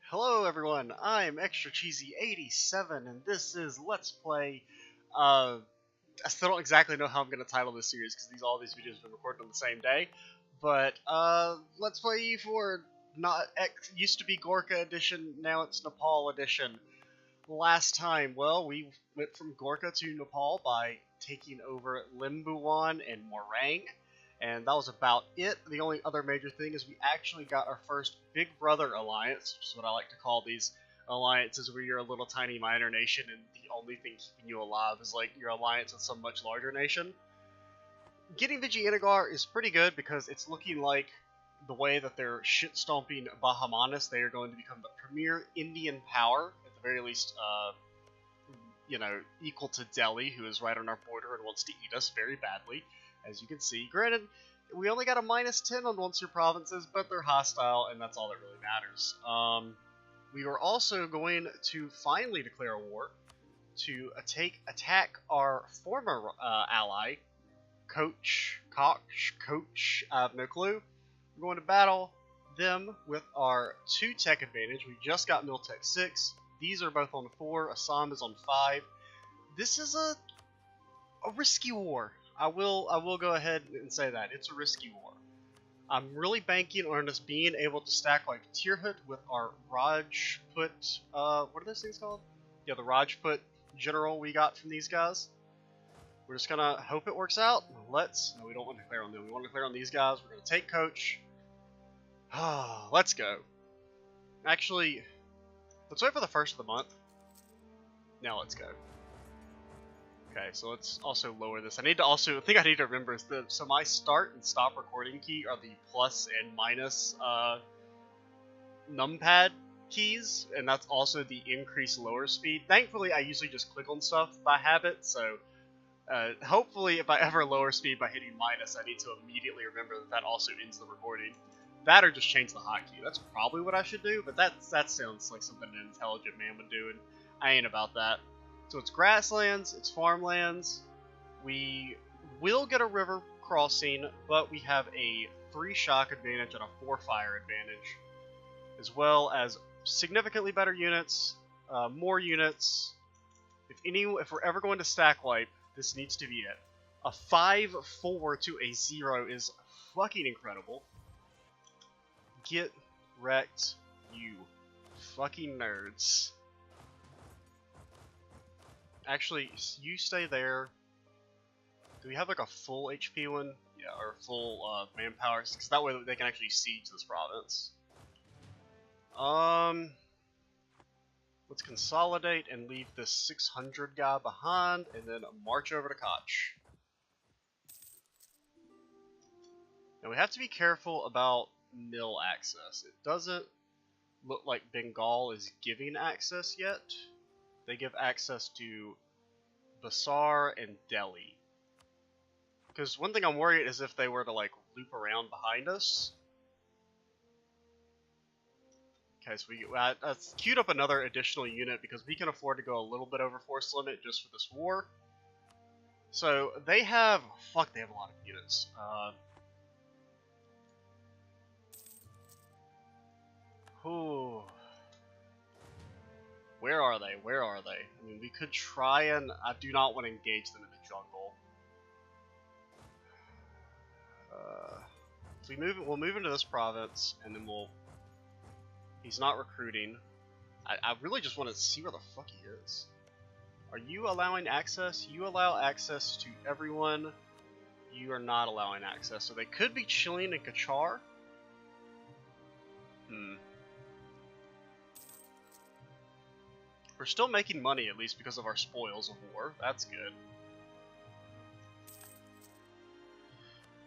Hello everyone, I'm Extra Cheesy 87 and this is Let's Play. I still don't exactly know how I'm going to title this series because all these videos have been recorded on the same day. But Let's Play for used to be Gorkha edition, now it's Nepal edition. Last time, well, we went from Gorkha to Nepal by taking over Limbuwan and Morang. And that was about it. The only other major thing is we actually got our first Big Brother alliance, which is what I like to call these alliances, where you're a little tiny minor nation and the only thing keeping you alive is like your alliance with some much larger nation. Getting Vijayanagar is pretty good because it's looking like the way that they're shit-stomping Bahamanis, they are going to become the premier Indian power, at the very least, equal to Delhi, who is right on our border and wants to eat us very badly. As you can see, granted, we only got a -10 on Once-Your provinces, but they're hostile, and that's all that really matters. We are also going to finally declare a war to attack our former ally, Koch. I have no clue. We're going to battle them with our 2 tech advantage. We just got Miltech 6. These are both on 4. Assam is on 5. This is a risky war. I will go ahead and say that. It's a risky war. I'm really banking on us being able to stack like Tirhut with our Rajput, what are those things called? Yeah, the Rajput general we got from these guys. We're just gonna hope it works out. No, we don't want to declare on them. We want to declare on these guys. We're gonna take Koch. Let's go. Actually, let's wait for the first of the month. Now let's go. Okay, so let's also lower this. I think I need to remember is so my start and stop recording key are the plus and minus numpad keys, and that's also the increase lower speed. Thankfully, I usually just click on stuff by habit, so hopefully if I ever lower speed by hitting minus, I need to immediately remember that also ends the recording. That or just change the hotkey. That's probably what I should do, but that sounds like something an intelligent man would do, and I ain't about that. So it's grasslands, it's farmlands. We will get a river crossing, but we have a 3 shock advantage and a 4 fire advantage, as well as significantly better units, more units. If we're ever going to stack wipe, this needs to be it. A 5-4 to a 0 is fucking incredible. Get wrecked, you fucking nerds. Actually, you stay there. Do we have like a full HP one? Yeah, or full manpower, because that way they can actually siege this province. Let's consolidate and leave this 600 guy behind, and then march over to Koch. Now we have to be careful about mill access. It doesn't look like Bengal is giving access yet. They give access to Basar and Delhi. Because one thing I'm worried is if they were to like loop around behind us. Okay, so we queued up another additional unit because we can afford to go a little bit over force limit just for this war. So they have a lot of units. Where are they? Where are they? I mean, we could try and... I do not want to engage them in the jungle. So we'll move into this province, and then we'll... He's not recruiting. I really just want to see where the fuck he is. Are you allowing access? You allow access to everyone. You are not allowing access. So they could be chilling in Kachar. We're still making money, at least because of our spoils of war. That's good.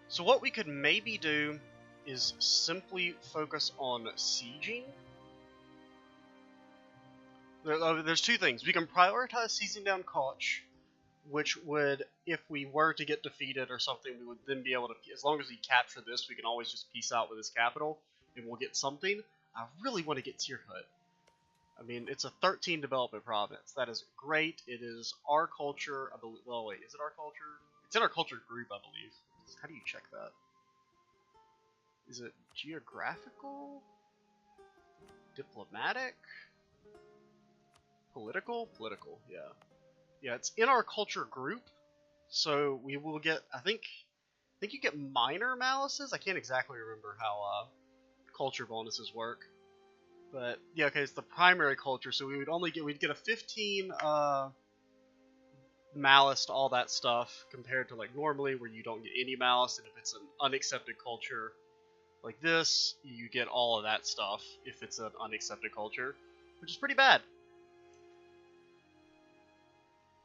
So what we could maybe do is simply focus on sieging. There's 2 things. We can prioritize seizing down Koch, which would, if we were to get defeated or something, we would then be able to, as long as we capture this, we can always just peace out with his capital, and we'll get something. I really want to get Tirhut. I mean, it's a 13 development province. That is great. It is our culture, I believe. Well, wait, is it our culture? It's in our culture group, I believe. How do you check that? Is it geographical? Diplomatic? Political? Political, yeah. Yeah, it's in our culture group, so we will get, I think you get minor malices? I can't exactly remember how culture bonuses work. But, yeah, okay, it's the primary culture, so we'd get a 15 malice to all that stuff, compared to, like, normally, where you don't get any malice, and if it's an unaccepted culture like this, you get all of that stuff if it's an unaccepted culture, which is pretty bad.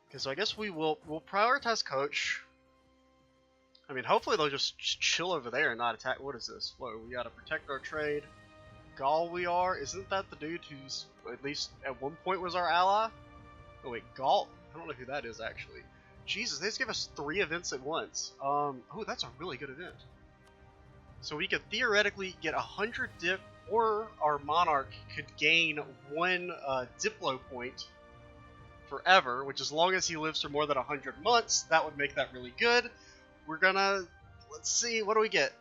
Okay, so I guess we'll prioritize Koch. I mean, hopefully they'll just chill over there and not attack. What is this? Whoa, we gotta protect our trade. Gaul we are? Isn't that the dude who's, at least at one point, was our ally? Oh wait, Gaul? I don't know who that is, actually. Jesus, they just give us 3 events at once. Oh, that's a really good event. So we could theoretically get 100 dip, or our monarch could gain 1 Diplo point forever, which as long as he lives for more than 100 months, that would make that really good. We're gonna, let's see, what do we get?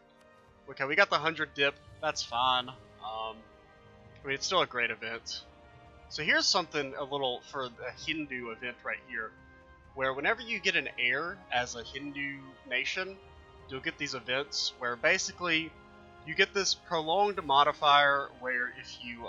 Okay, we got the 100 dip, that's fine. I mean, it's still a great event. So here's something a little for the Hindu event right here, where whenever you get an heir as a Hindu nation, you'll get these events where basically you get this prolonged modifier where if you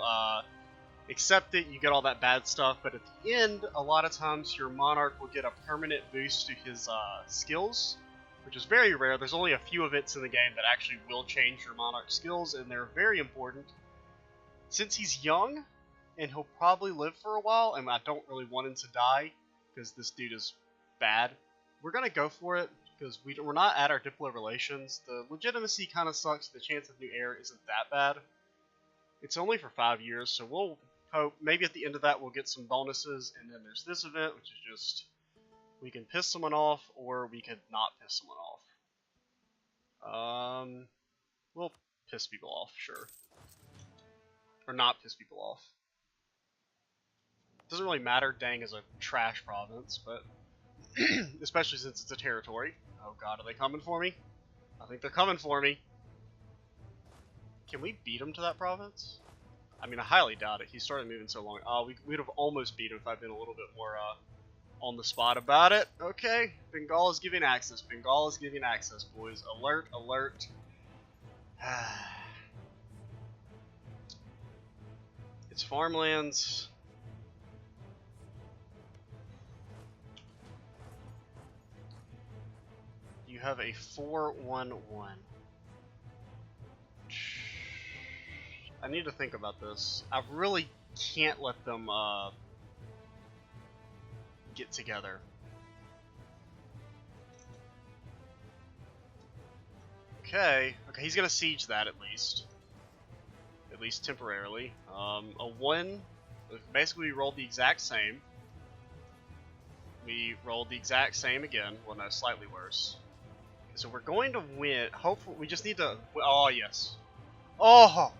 accept it, you get all that bad stuff, but at the end, a lot of times your monarch will get a permanent boost to his skills, which is very rare. There's only a few events in the game that actually will change your monarch's skills, and they're very important. Since he's young, and he'll probably live for a while, and I don't really want him to die, because this dude is bad, we're going to go for it, because we're not at our Diplo relations. The legitimacy kind of sucks. The chance of new heir isn't that bad. It's only for 5 years, so we'll hope maybe at the end of that we'll get some bonuses, and then there's this event, which is just, we can piss someone off, or we could not piss someone off. We'll piss people off, sure. Or not piss people off. Doesn't really matter, Dang is a trash province, but especially since it's a territory. Oh god, are they coming for me? I think they're coming for me. Can we beat him to that province? I mean, I highly doubt it. He started moving so long. We'd have almost beat him if I'd been a little bit more on the spot about it. Okay, Bengal is giving access. Bengal is giving access, boys. Alert, alert. It's farmlands. You have a 4-1-1. I need to think about this. I really can't let them get together. Okay, he's gonna siege that at least temporarily. A 1, basically we rolled the exact same. We rolled the exact same again, well no, slightly worse. So we're going to win, hopefully, we just need to, oh yes. Oh!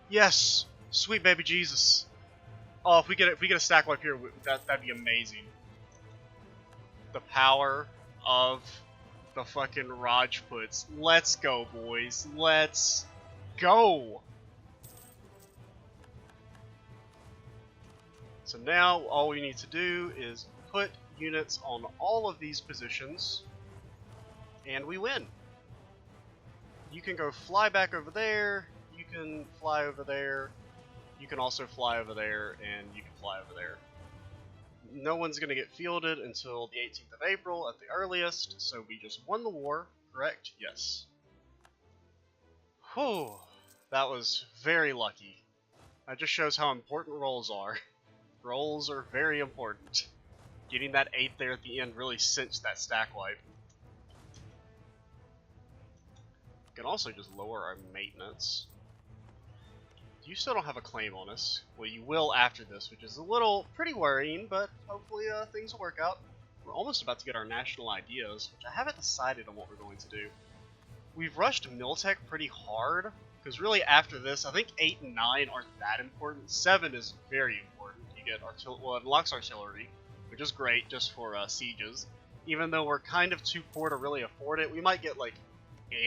Yes! Sweet baby Jesus. Oh, if we get a stack wipe here, that'd be amazing. The power of the fucking Rajputs. Let's go, boys. Let's go! So now all we need to do is put units on all of these positions, and we win. You can go fly back over there, you can fly over there, you can also fly over there, and you can fly over there. No one's going to get fielded until the 18th of April at the earliest, so we just won the war, correct? Yes. Whew, that was very lucky. That just shows how important rolls are. Rolls are very important. Getting that 8 there at the end really cinched that stack wipe. We can also just lower our maintenance. You still don't have a claim on us. Well, you will after this, which is a little pretty worrying, but hopefully things will work out. We're almost about to get our national ideas, which I haven't decided on what we're going to do. We've rushed Miltech pretty hard, because really after this, I think 8 and 9 aren't that important. 7 is very important. You get well, it unlocks artillery, which is great just for sieges. Even though we're kind of too poor to really afford it, we might get like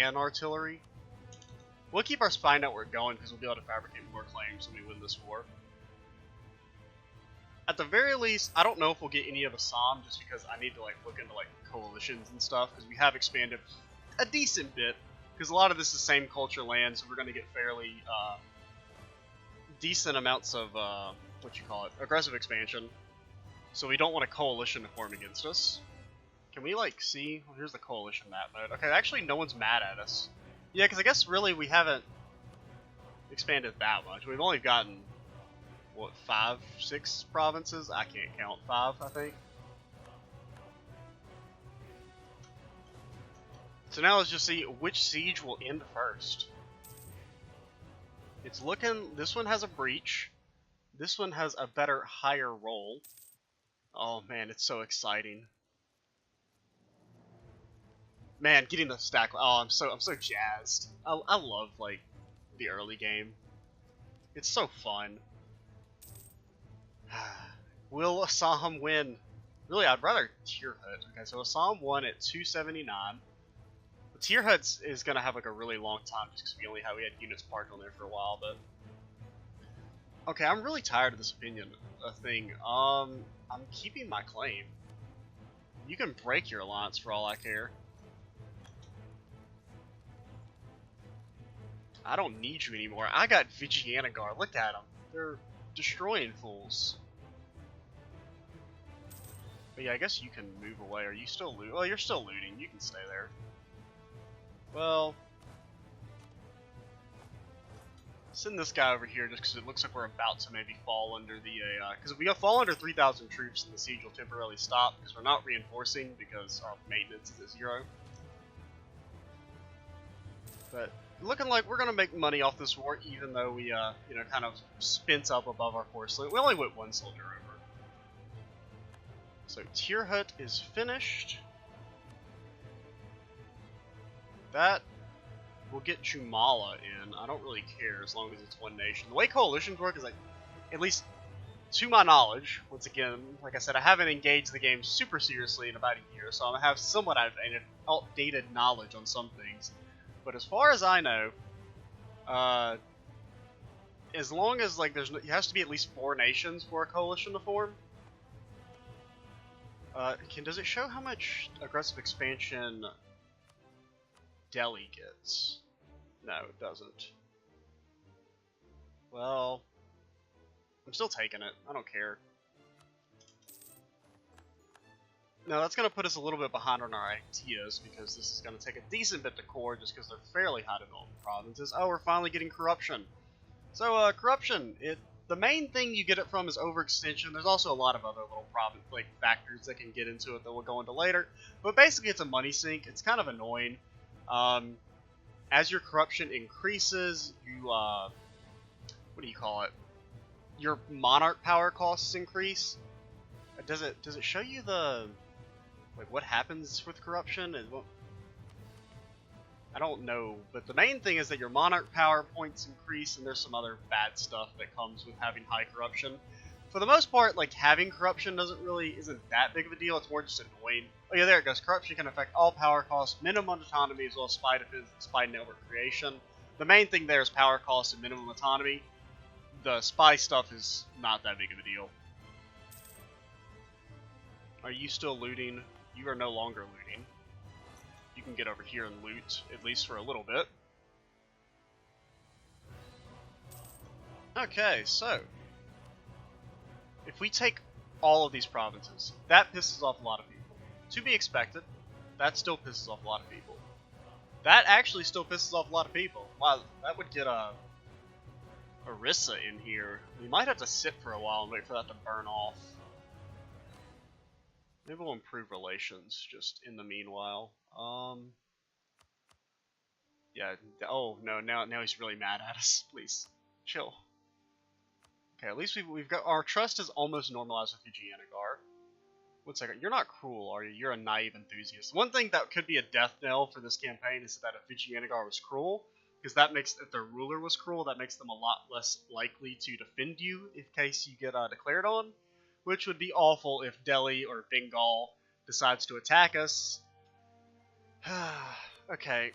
an artillery. We'll keep our spy network going because we'll be able to fabricate more claims when we win this war. At the very least, I don't know if we'll get any of Assam just because I need to like look into like coalitions and stuff because we have expanded a decent bit because a lot of this is same culture land, so we're going to get fairly decent amounts of aggressive expansion. So we don't want a coalition to form against us. Can we like see? Well, here's the coalition map mode. Okay, actually no one's mad at us. Yeah, because I guess really we haven't expanded that much. We've only gotten what, 5, 6 provinces? I can't count. 5, I think. So now let's just see which siege will end first. It's looking, this one has a breach. This one has a better, higher roll. Oh man, it's so exciting. Man, getting the stack. Oh, I'm so jazzed. I love like the early game. It's so fun. Will Assam win? Really, I'd rather Tier Hut. Okay, so Assam won at 279. The Tier Hut is gonna have like a really long time just because we had units parked on there for a while. But okay, I'm really tired of this opinion thing. I'm keeping my claim. You can break your alliance for all I care. I don't need you anymore. I got Vijayanagar. Look at them. They're destroying fools. But yeah, I guess you can move away. Are you still looting? Well, you're still looting. You can stay there. Well, send this guy over here just because it looks like we're about to maybe fall under the because if we fall under 3,000 troops, then the siege will temporarily stop because we're not reinforcing because our maintenance is at 0. But looking like we're gonna make money off this war, even though we kind of spent up above our force limit. We only went 1 soldier over. So Tier Hut is finished. That will get Jumala in. I don't really care as long as it's one nation. The way coalitions work is like, at least to my knowledge, once again, like I said, I haven't engaged the game super seriously in about a year, so I have somewhat outdated knowledge on some things. But as far as I know, as long as like it has to be at least 4 nations for a coalition to form. Does it show how much aggressive expansion Delhi gets? No, it doesn't. Well, I'm still taking it. I don't care. Now that's going to put us a little bit behind on our ideas because this is going to take a decent bit to core just because they're fairly high development provinces. Oh, we're finally getting corruption. So corruption, the main thing you get it from is overextension. There's also a lot of other little factors that can get into it that we'll go into later. But basically it's a money sink. It's kind of annoying. As your corruption increases, you what do you call it? Your monarch power costs increase. Does it show you the like what happens with corruption? I don't know, but the main thing is that your monarch power points increase, and there's some other bad stuff that comes with having high corruption. For the most part, like having corruption isn't that big of a deal. It's more just annoying. Oh yeah, there it goes. Corruption can affect all power costs, minimum autonomy, as well as spy defense, spy network creation. The main thing there is power cost and minimum autonomy. The spy stuff is not that big of a deal. Are you still looting? You are no longer looting. You can get over here and loot, at least for a little bit. Okay, so if we take all of these provinces, that pisses off a lot of people. To be expected, that still pisses off a lot of people. That actually still pisses off a lot of people. Wow, that would get Orissa in here. We might have to sit for a while and wait for that to burn off. Maybe we'll improve relations just in the meanwhile. Yeah. Oh no! Now he's really mad at us. Please, chill. Okay, at least we've got our trust is almost normalized with Vijayanagar. 1 second. You're not cruel, are you? You're a naive enthusiast. One thing that could be a death knell for this campaign is that if Vijayanagar was cruel, because that makes if their ruler was cruel, that makes them a lot less likely to defend you in case you get declared on. Which would be awful if Delhi or Bengal decides to attack us. Okay,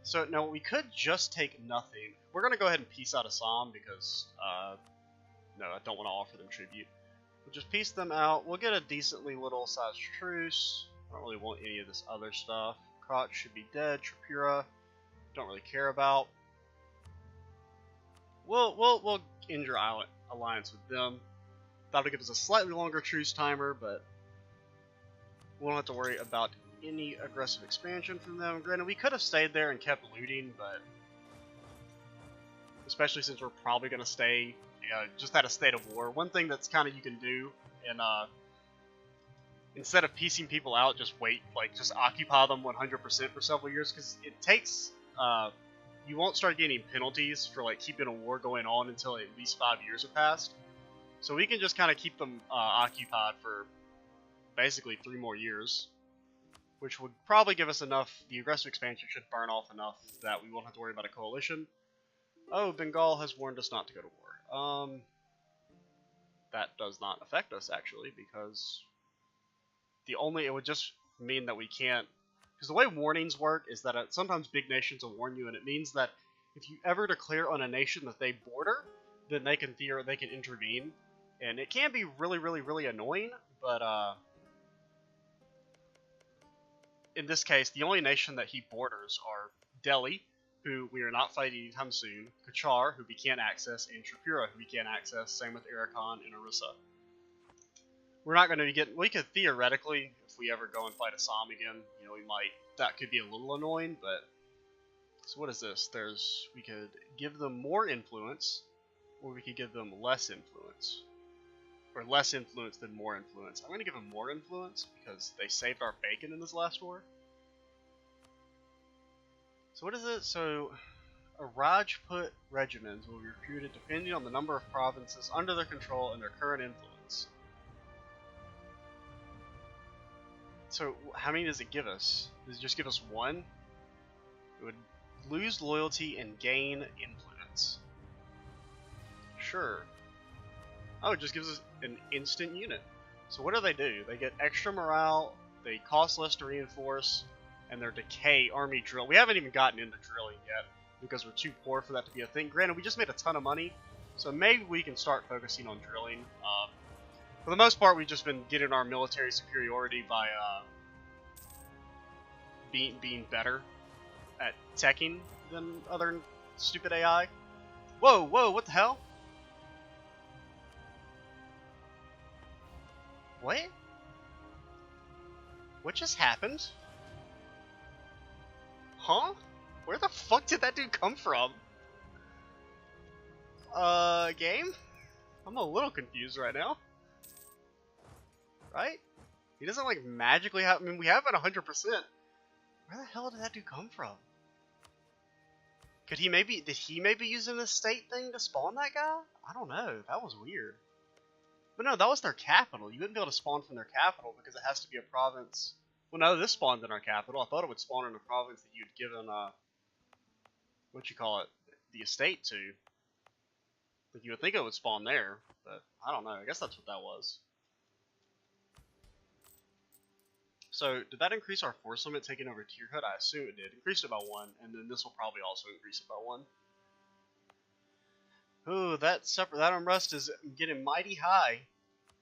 So now we could just take nothing. We're gonna go ahead and peace out Assam because no, I don't want to offer them tribute. We'll just peace them out. We'll get a decently little sized truce. I don't really want any of this other stuff. Koch should be dead. Tripura, don't really care about. We'll end your alliance with them. That'll give us a slightly longer truce timer, but we won't have to worry about any aggressive expansion from them. Granted, we could have stayed there and kept looting, but especially since we're probably going to stay just at a state of war. One thing that's kind of you can do, and instead of piecing people out, just wait, like just occupy them 100% for several years, because it takes you won't start getting penalties for like keeping a war going on until at least 5 years have passed. So we can just kind of keep them occupied for basically 3 more years, which would probably give us enough. The aggressive expansion should burn off enough that we won't have to worry about a coalition. Oh, Bengal has warned us not to go to war. That does not affect us actually, because it would just mean that we can't. Because the way warnings work is that sometimes big nations will warn you, and it means that if you ever declare on a nation that they border, then they can intervene, and it can be really annoying. But in this case, the only nation that he borders are Delhi, who we are not fighting anytime soon, Kachar, who we can't access, and Tripura, who we can't access. Same with Arakan and Orissa. We're not going to get. We could theoretically, if we ever go and fight Assam again, we might. That could be a little annoying, but. So what is this? We could give them more influence, or we could give them less influence. Or less influence than more influence. I'm going to give them more influence because they saved our bacon in this last war. So what is it? So a Rajput regiment will be recruited depending on the number of provinces under their control and their current influence. So how many does it give us? Does it just give us 1? It would lose loyalty and gain influence. Sure. Oh, it just gives us an instant unit. So what do? They get extra morale, they cost less to reinforce, and their decay army drill. We haven't even gotten into drilling yet because we're too poor for that to be a thing. Granted, we just made a ton of money, so maybe we can start focusing on drilling. For the most part, we've just been getting our military superiority by being better at teching than other stupid AI. Whoa, what the hell? What? What just happened? Huh? Where the fuck did that dude come from? Game? I'm a little confused right now. Right? He doesn't like magically have. I mean, we have it 100%. Where the hell did that dude come from? Did he maybe use an estate thing to spawn that guy? I don't know. That was weird. But no, that was their capital. You wouldn't be able to spawn from their capital because it has to be a province. Well, no, this spawned in our capital. I thought it would spawn in a province that you'd given, the estate to. Like, you would think it would spawn there, but I don't know. I guess that's what that was. So, did that increase our force limit taking over Tierhood? I assume it did. Increased it by 1, and then this will probably also increase it by 1. Ooh, that unrest is getting mighty high.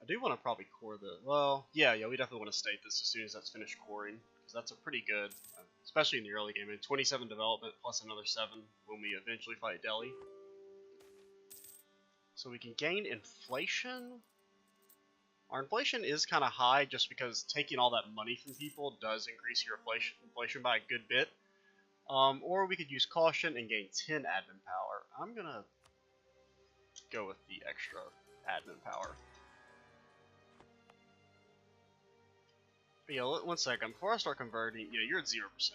I do want to probably core the. Well, yeah, we definitely want to state this as soon as that's finished coring, because that's a pretty good, especially in the early game. 27 development plus another 7 when we eventually fight Delhi. So we can gain inflation. Our inflation is kind of high just because taking all that money from people does increase your inflation by a good bit. Or we could use caution and gain 10 admin power. I'm gonna go with the extra admin power. But yeah, 1 second. Before I start converting, yeah, you're at 0%,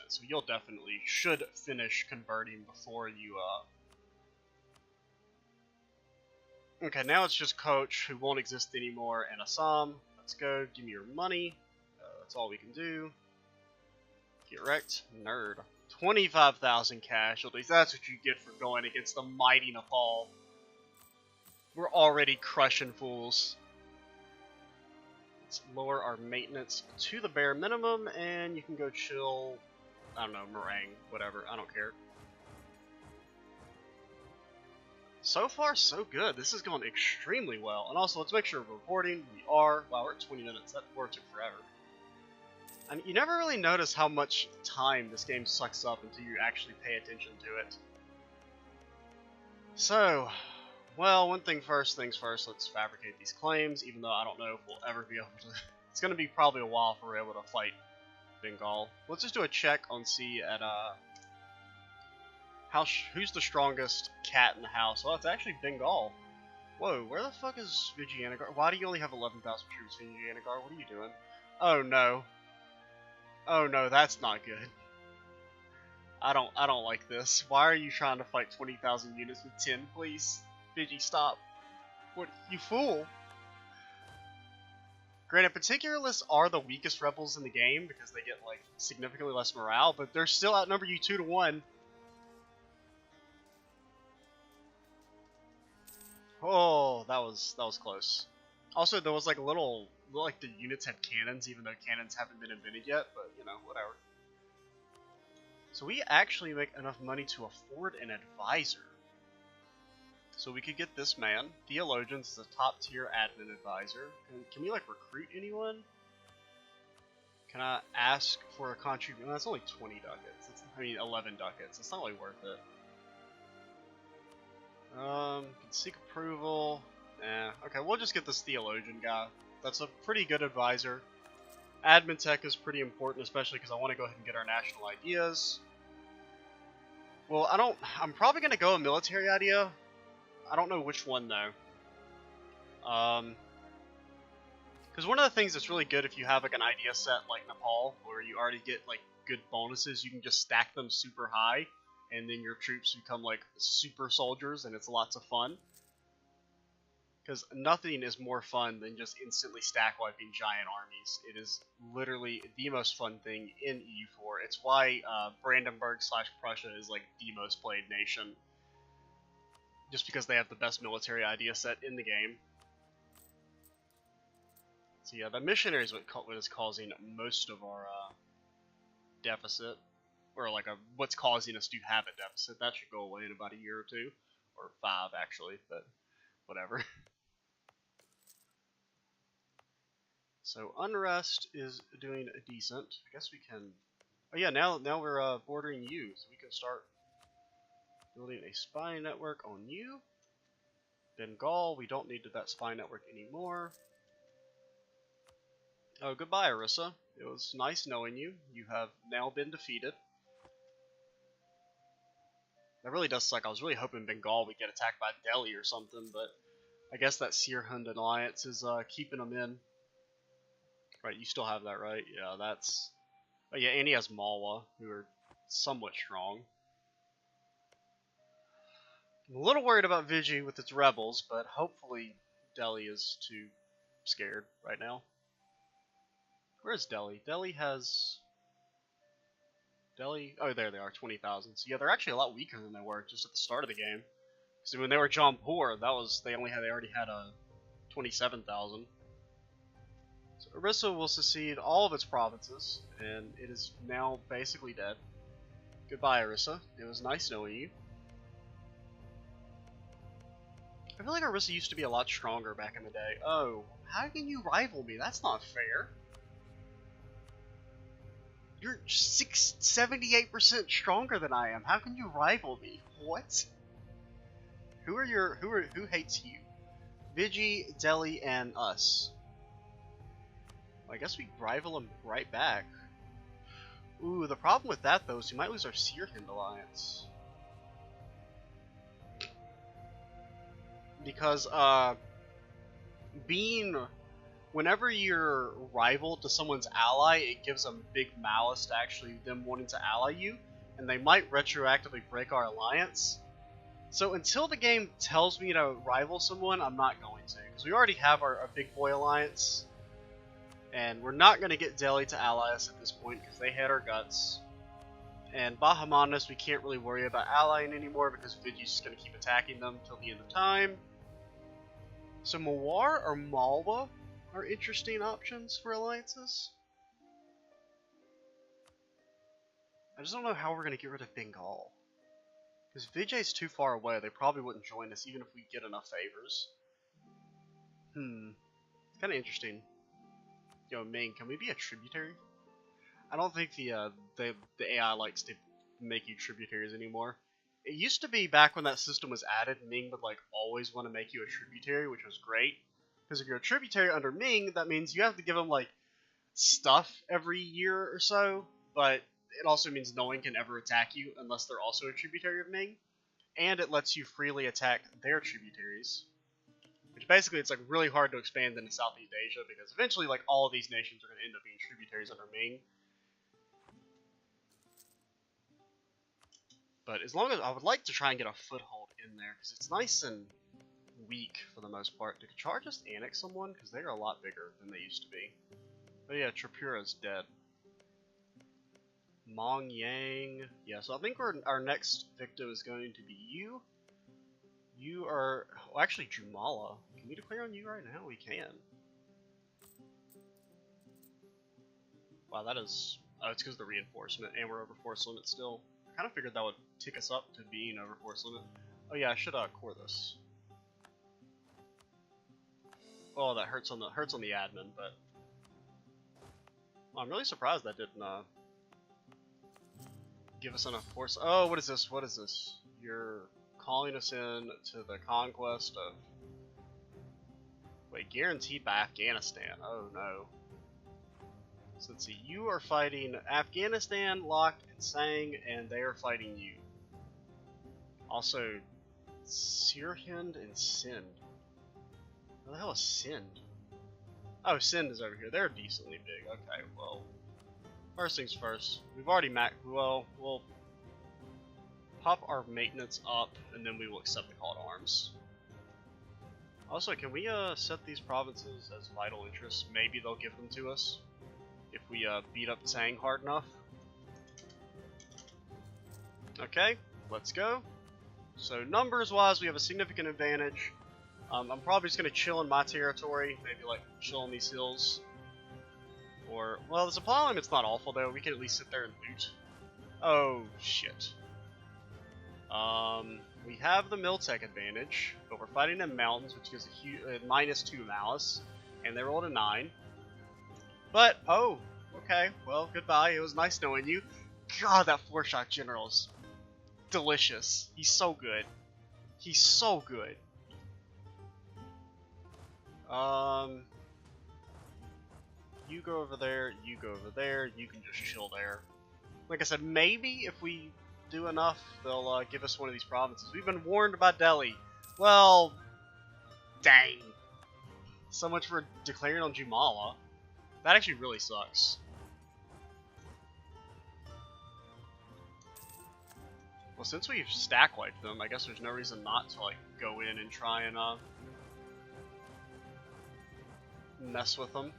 so you'll definitely should finish converting before you, Okay, now it's just Koch, who won't exist anymore, and Assam. Let's go. Give me your money. That's all we can do. Get wrecked. Nerd. 25,000 casualties. That's what you get for going against the mighty Nepal. We're already crushing fools. Let's lower our maintenance to the bare minimum, and you can go chill. I don't know, meringue, whatever, I don't care. So far, so good. This is going extremely well. And also, let's make sure we're recording. We are. Wow, we're at 20 minutes. That war took forever. I mean, you never really notice how much time this game sucks up until you actually pay attention to it. So, well, one thing first things first, let's fabricate these claims, even though I don't know if we'll ever be able to. It's going to be probably a while before we're able to fight Bengal. Let's just do a check on see at who's the strongest cat in the house. Well, it's actually Bengal. Whoa, where the fuck is Vijayanagar? Why do you only have 11,000 troops, Vijayanagar? What are you doing? Oh no. Oh no, that's not good. I don't like this. Why are you trying to fight 20,000 units with 10, please? Vijay, stop. What, you fool. Granted, particularists are the weakest rebels in the game because they get like significantly less morale, but they're still outnumber you 2 to 1. Oh, that was close. Also, there was like like the units had cannons, even though cannons haven't been invented yet. But you know, whatever. So we actually make enough money to afford an advisor. So we could get this man, Theologians, is a top tier admin advisor. Can we like recruit anyone? Can I ask for a contribution? Well, that's only 20 ducats. I mean, 11 ducats. It's not really worth it. Can seek approval. Okay, we'll just get this Theologian guy. That's a pretty good advisor. Admin tech is pretty important, especially because I want to go ahead and get our national ideas. Well, I'm probably going to go a military idea. I don't know which one, though. Because one of the things that's really good if you have like an idea set like Nepal, where you already get like good bonuses, you can just stack them super high. And then your troops become like super soldiers, and it's lots of fun. Because nothing is more fun than just instantly stack wiping giant armies. It is literally the most fun thing in EU4. It's why Brandenburg/Prussia is like the most played nation. Just because they have the best military idea set in the game. So yeah, the missionary is what is causing most of our deficit. Or like what's causing us to have a deficit. That should go away in about a year or 2. Or 5 actually, but whatever. So unrest is doing decent. I guess we can... Oh yeah, now we're bordering you, so we can start building a spy network on you. Bengal, we don't need that spy network anymore. Oh, goodbye, Arissa. It was nice knowing you. You have now been defeated. That really does suck. I was really hoping Bengal would get attacked by Delhi or something, but I guess that Sirhind alliance is keeping them in. Right, you still have that, right? Yeah, that's... Oh yeah, and he has Malwa, who are somewhat strong. I'm a little worried about Vijay with its rebels, but hopefully Delhi is too scared right now. Where's Delhi? Delhi has... Delhi? Oh, there they are, 20,000. So yeah, they're actually a lot weaker than they were just at the start of the game. Because when they were Jaunpur, they already had 27,000. So Orissa will secede all of its provinces, and it is now basically dead. Goodbye, Orissa. It was nice knowing you. I feel like Orissa used to be a lot stronger back in the day. Oh, how can you rival me? That's not fair. You're 78% stronger than I am. How can you rival me? What? Who hates you? Vijay, Delhi, and us. Well, I guess we rival them right back. Ooh, the problem with that though is we might lose our Sirhind alliance. Because whenever you're rival to someone's ally, it gives them big malice to actually them wanting to ally you, and they might retroactively break our alliance. So until the game tells me to rival someone, I'm not going to, because we already have our big boy alliance, and we're not going to get Delhi to ally us at this point because they had our guts. And Bahamanas, we can't really worry about allying anymore because Vijay's just going to keep attacking them till the end of time. So Mawar or Malwa are interesting options for alliances. I just don't know how we're going to get rid of Bengal. Because Vijay's too far away, they probably wouldn't join us even if we get enough favors. Kind of interesting. Yo, Ming, can we be a tributary? I don't think the AI likes to make you tributaries anymore. It used to be back when that system was added, Ming would like always want to make you a tributary, which was great. Because if you're a tributary under Ming, that means you have to give them like stuff every year or so, but it also means no one can ever attack you unless they're also a tributary of Ming. And it lets you freely attack their tributaries. Which basically it's like really hard to expand into Southeast Asia because eventually like all of these nations are going to end up being tributaries under Ming. But as long as I would like to try and get a foothold in there because it's nice and weak for the most part. Did Kachar just annex someone? Because they are a lot bigger than they used to be. But yeah, Tripura's dead. Mong Yang. Yeah, so I think our next victim is going to be you. You are... Well, actually, Jumala. Can we declare on you right now? We can. Wow, that is... Oh, it's because of the reinforcement, and we're over force limit still. I kind of figured that would tick us up to being over force limit. Oh yeah, I should core this. Oh, that hurts on the admin, but... Well, I'm really surprised that didn't give us enough force. Oh, what is this? What is this? You're calling us in to the conquest of... Wait, guaranteed by Afghanistan. Oh no. So let's see, you are fighting Afghanistan, Lok, and Sang, and they are fighting you. Also, Sirhind and Sind. What the hell is Sind? Oh, Sind is over here. They're decently big. Okay, well, first things first. We've already well, we'll pop our maintenance up, and then we will accept the call to arms. Also, can we set these provinces as vital interests? Maybe they'll give them to us if we beat up Sang hard enough. Okay, let's go. So numbers-wise, we have a significant advantage. I'm probably just going to chill in my territory, maybe like chill on these hills. Or, well, the supply limit's not awful though, we can at least sit there and loot. Oh, shit. We have the Miltech advantage, but we're fighting in mountains, which gives a huge, -2 malice, and they rolled a 9. But, oh, okay, well, goodbye, it was nice knowing you. God, that 4-shot general is delicious. He's so good. He's so good. You go over there, you go over there, you can just chill there. Like I said, maybe if we do enough, they'll give us one of these provinces. We've been warned about Delhi. Well, dang. So much for declaring on Jumala. That actually really sucks. Well, since we've stack wiped them, I guess there's no reason not to like go in and try and mess with them.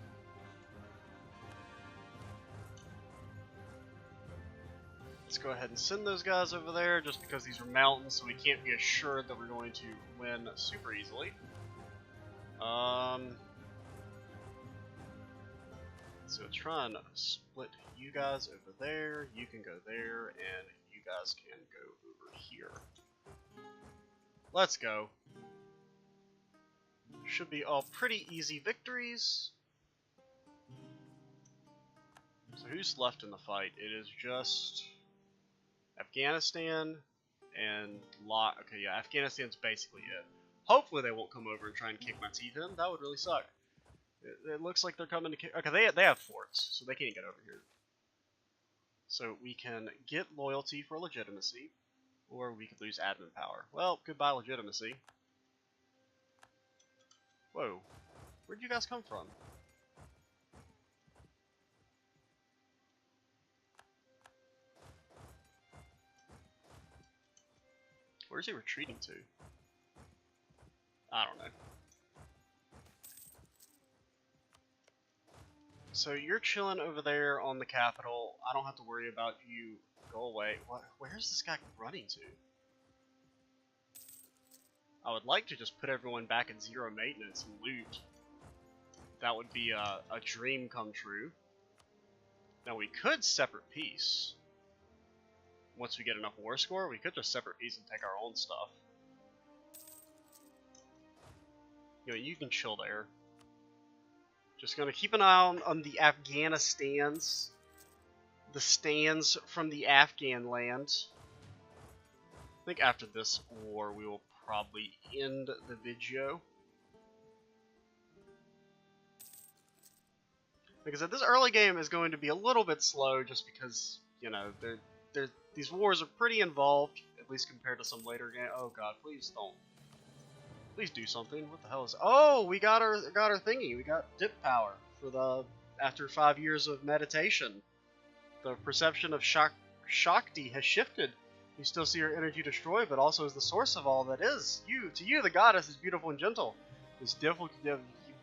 Let's go ahead and send those guys over there, just because these are mountains, so we can't be assured that we're going to win super easily. So try and split you guys over there, you can go there, and you guys can go over here. Let's go. Should be all pretty easy victories. So who's left in the fight? It is just Afghanistan and okay, yeah, Afghanistan's basically it. Hopefully they won't come over and try and kick my teeth in. That would really suck. It looks like they're coming to kick. Okay, they have forts, so they can't get over here. So we can get loyalty for legitimacy, or we could lose admin power. Well, goodbye legitimacy. Whoa, where'd you guys come from? Where's he retreating to? I don't know. So you're chilling over there on the capital. I don't have to worry about you. Go away. What? Where's this guy running to? I would like to just put everyone back at 0 maintenance and loot. That would be a dream come true. Now we could separate peace. once we get enough war score, we could just separate these and take our own stuff. You know, you can chill there. Just gonna keep an eye on the Afghanistans. The stands from the Afghan land. I think after this war we will probably end the video. Like I said, this early game is going to be a little bit slow just because, you know, these wars are pretty involved, at least compared to some later game. Oh god, please don't. Please do something. What the hell is... Oh, we got our thingy. We got dip power for the... After 5 years of meditation. The perception of Shakti has shifted. You still see her energy destroy, but also is the source of all that is. To you, the goddess is beautiful and gentle. It's difficult.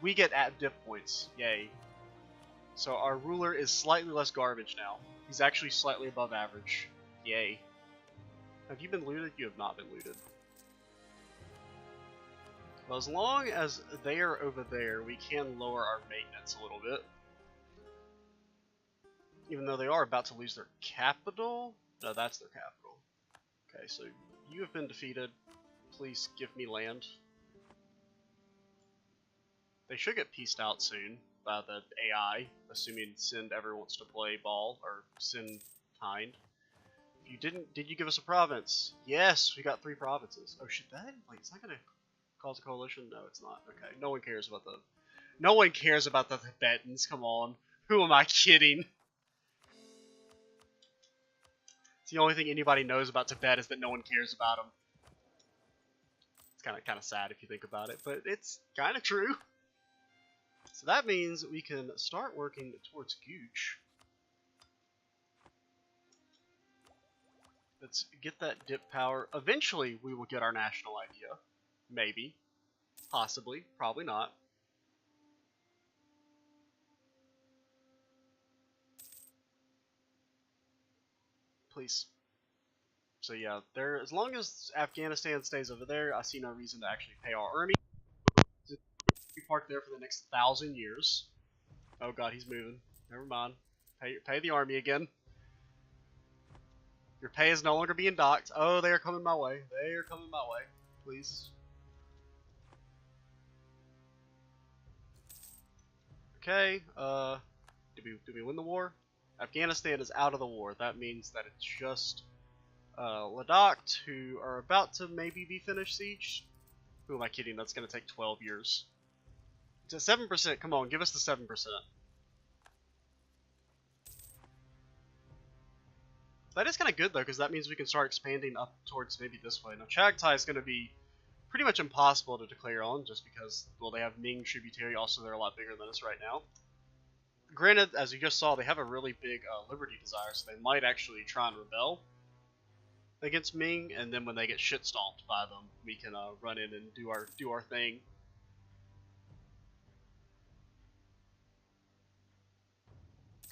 We get at dip points. Yay. So our ruler is slightly less garbage now. He's actually slightly above average. Yay. Have you been looted? You have not been looted. Well, as long as they are over there, we can lower our maintenance a little bit. Even though they are about to lose their capital. No, that's their capital. Okay, so you have been defeated. Please give me land. They should get pieced out soon by the AI, assuming Sind ever wants to play ball, or Sind Hind. If you didn't, did you give us a province? Yes, we got 3 provinces. Oh shit, that inflict, it's not gonna cause a coalition? No, it's not. Okay, no one cares about the Tibetans, come on. Who am I kidding? It's the only thing anybody knows about Tibet is that no one cares about them. It's kind of sad if you think about it, but it's kind of true. So that means we can start working towards Gooch. Let's get that dip power. Eventually, we will get our national idea. Maybe. Possibly. Probably not. Please. So yeah, there. As long as Afghanistan stays over there, I see no reason to actually pay our army. Be parked there for the next 1,000 years. Oh god, he's moving. Never mind. Pay the army again. Your pay is no longer being docked. Oh, they are coming my way. They are coming my way. Please. Okay. Did we win the war? Afghanistan is out of the war. That means that it's just Ladakh, who are about to maybe be finished siege. Who am I kidding? That's going to take 12 years. It's at 7%. Come on, give us the 7%. That is kind of good though, because that means we can start expanding up towards maybe this way. Now Chagtai is going to be pretty much impossible to declare on, just because, well, they have Ming tributary. Also, they're a lot bigger than us right now. Granted, as you just saw, they have a really big liberty desire, so they might actually try and rebel against Ming, and then when they get shit stomped by them, we can run in and do our thing.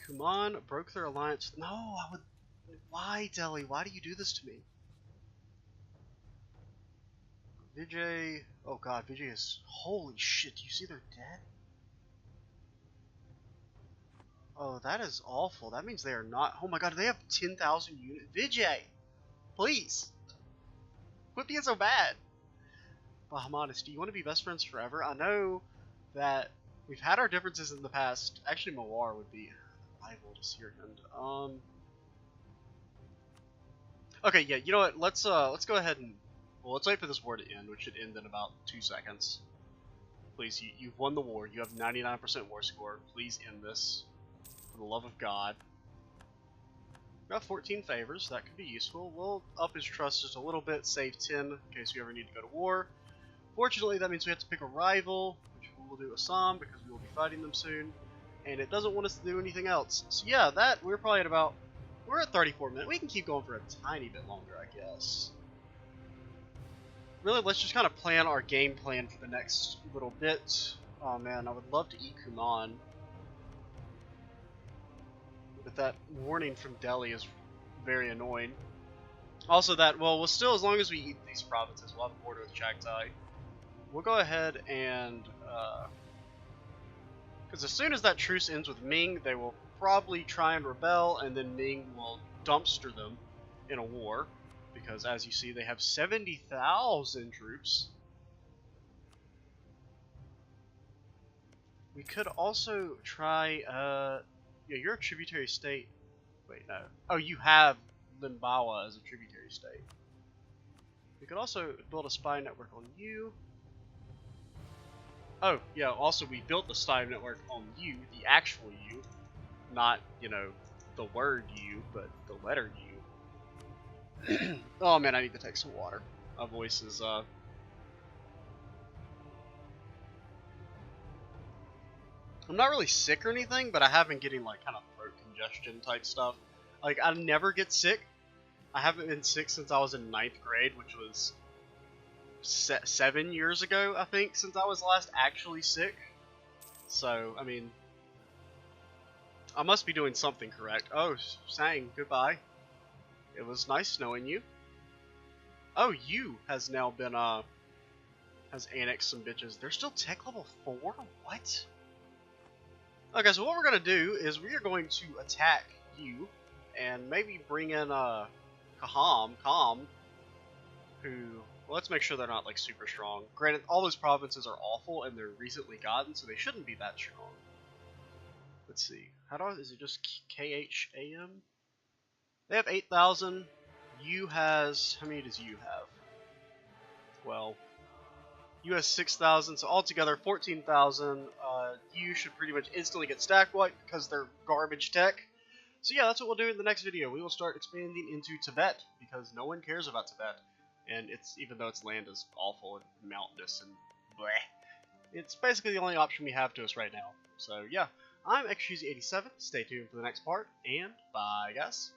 Kuman broke their alliance. No, I would. Why, Delhi? Why do you do this to me? Vijay. Oh god, Vijay is. Holy shit! Do you see they're dead? Oh, that is awful. That means they are not. Oh my god, do they have 10,000 units? Vijay! Please! Quit being so bad! Bahamanis, do you want to be best friends forever? I know that we've had our differences in the past. Actually, Mawar would be a rival to Sirhind. Okay, yeah, you know what? Let's go ahead and. Well, let's wait for this war to end, which should end in about 2 seconds. Please, you've won the war. You have 99% war score. Please end this. For the love of God. We got 14 favors. That could be useful. We'll up his trust just a little bit, save 10 in case we ever need to go to war. Fortunately, that means we have to pick a rival, which we will do Assam because we will be fighting them soon. And it doesn't want us to do anything else. So yeah, we're probably at about. We're at 34 minutes. We can keep going for a tiny bit longer, I guess. Really, let's just kind of plan our game plan for the next little bit. Oh man, I would love to eat Kuman. But that warning from Delhi is very annoying. Also we'll still, as long as we eat these provinces, we'll have a border with Chagtai. We'll go ahead and, because as soon as that truce ends with Ming, they will probably try and rebel, and then Ming will dumpster them. in a war, because as you see, they have 70,000 troops. We could also try, yeah, you're a tributary state. Wait, no. Oh, you have Limbawa as a tributary state. We could also build a spy network on you. Oh, yeah, also we built the spy network on you, the actual you. Not, you know, the word you, but the letter U. Oh man, I need to take some water. My voice is, I'm not really sick or anything, but I have been getting, like, kind of throat congestion type stuff. Like, I never get sick. I haven't been sick since I was in 9th grade, which was 7 years ago, I think, since I was last actually sick. So, I mean, I must be doing something correct. Oh, Sang, goodbye. It was nice knowing you. Oh, you has now been, has annexed some bitches. They're still tech level 4? What? Okay, so what we're gonna do is we are going to attack you, and maybe bring in, Kaham, who, well, let's make sure they're not, like, super strong. Granted, all those provinces are awful, and they're recently gotten, so they shouldn't be that strong. Let's see. Is it just KHAM? They have 8,000. U has, how many does U have? Well, U has 6,000, so altogether 14,000. U should pretty much instantly get stack wiped because they're garbage tech. So yeah, that's what we'll do in the next video. We will start expanding into Tibet, because no one cares about Tibet. And it's, even though its land is awful and mountainous and bleh, it's basically the only option we have to us right now. So yeah, I'm XQZ87. Stay tuned for the next part, and bye guys.